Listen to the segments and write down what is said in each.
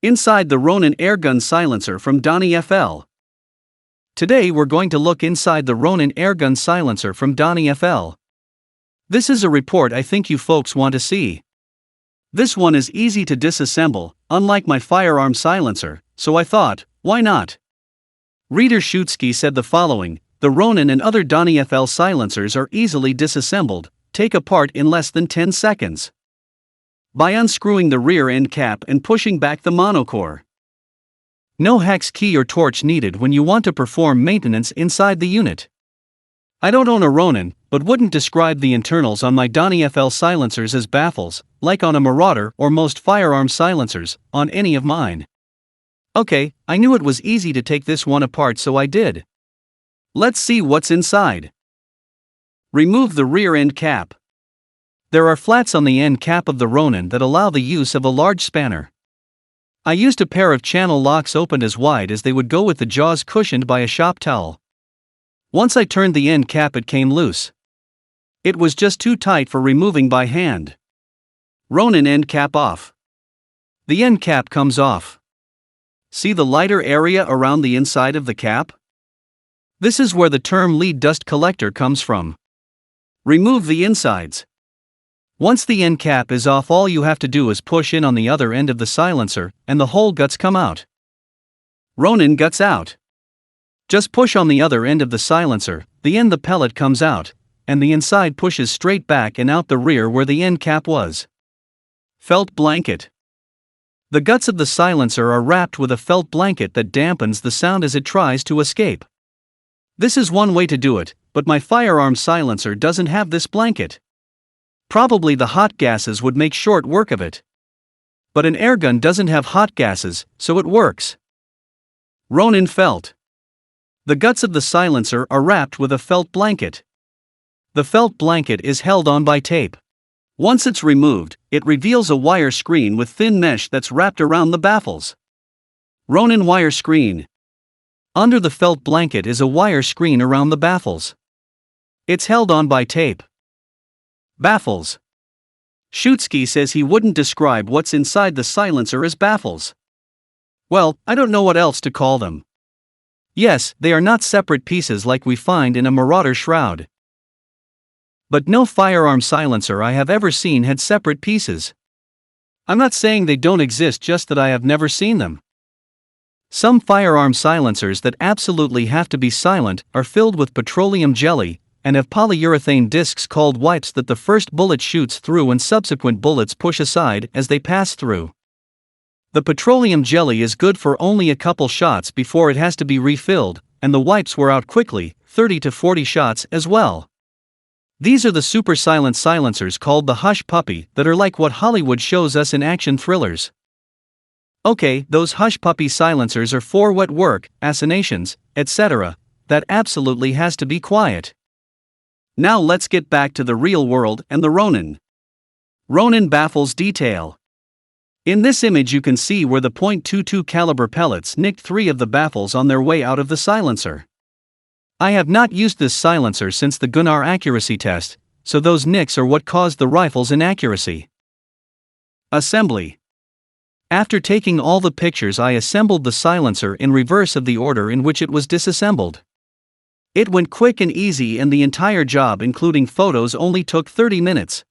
Inside the Ronin airgun silencer from DonnyFL. Today we're going to look inside the Ronin airgun silencer from DonnyFL. This is a report I think you folks want to see. This one is easy to disassemble, unlike my firearm silencer, so I thought, why not? Reader Shutsky said the following: the Ronin and other DonnyFL silencers are easily disassembled, take apart in less than 10 seconds. By unscrewing the rear end cap and pushing back the monocore. No hex key or torch needed when you want to perform maintenance inside the unit. I don't own a Ronin, but wouldn't describe the internals on my DonnyFL silencers as baffles, like on a Marauder or most firearm silencers, on any of mine. Okay, I knew it was easy to take this one apart, so I did. Let's see what's inside. Remove the rear end cap. There are flats on the end cap of the Ronin that allow the use of a large spanner. I used a pair of channel locks opened as wide as they would go with the jaws cushioned by a shop towel. Once I turned the end cap, it came loose. It was just too tight for removing by hand. Ronin end cap off. The end cap comes off. See the lighter area around the inside of the cap? This is where the term lead dust collector comes from. Remove the insides. Once the end cap is off, all you have to do is push in on the other end of the silencer, and the whole guts come out. Ronin guts out. Just push on the other end of the silencer, the pellet comes out, and the inside pushes straight back and out the rear where the end cap was. Felt blanket. The guts of the silencer are wrapped with a felt blanket that dampens the sound as it tries to escape. This is one way to do it, but my firearm silencer doesn't have this blanket. Probably the hot gases would make short work of it. But an airgun doesn't have hot gases, so it works. Ronin Felt. The guts of the silencer are wrapped with a felt blanket. The felt blanket is held on by tape. Once it's removed, it reveals a wire screen with thin mesh that's wrapped around the baffles. Ronin wire screen. Under the felt blanket is a wire screen around the baffles. It's held on by tape. Baffles. Shutsky says he wouldn't describe what's inside the silencer as baffles. Well, I don't know what else to call them. Yes, they are not separate pieces like we find in a Marauder shroud. But no firearm silencer I have ever seen had separate pieces. I'm not saying they don't exist, just that I have never seen them. Some firearm silencers that absolutely have to be silent are filled with petroleum jelly, and have polyurethane discs called wipes that the first bullet shoots through and subsequent bullets push aside as they pass through. The petroleum jelly is good for only a couple shots before it has to be refilled, and the wipes wear out quickly, 30 to 40 shots as well. These are the super silent silencers called the hush puppy that are like what Hollywood shows us in action thrillers. Okay, those hush puppy silencers are for wet work, assignations, etc., that absolutely has to be quiet. Now let's get back to the real world and the Ronin. Ronin Baffles detail. In this image you can see where the .22 caliber pellets nicked 3 of the baffles on their way out of the silencer. I have not used this silencer since the Gunnar accuracy test, so those nicks are what caused the rifle's inaccuracy. Assembly. After taking all the pictures, I assembled the silencer in reverse of the order in which it was disassembled. It went quick and easy, and the entire job including photos only took 30 minutes.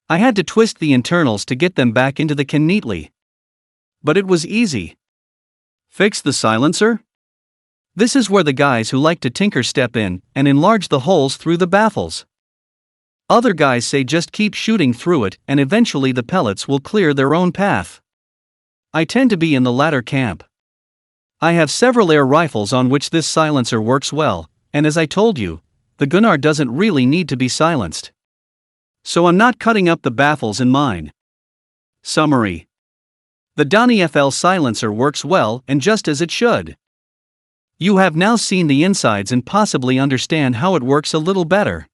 I had to twist the internals to get them back into the can neatly. But it was easy. Fix the silencer? This is where the guys who like to tinker step in and enlarge the holes through the baffles. Other guys say just keep shooting through it and eventually the pellets will clear their own path. I tend to be in the latter camp. I have several air rifles on which this silencer works well, and as I told you, the Gunnar doesn't really need to be silenced. So I'm not cutting up the baffles in mine. Summary. The DonnyFL silencer works well and just as it should. You have now seen the insides and possibly understand how it works a little better.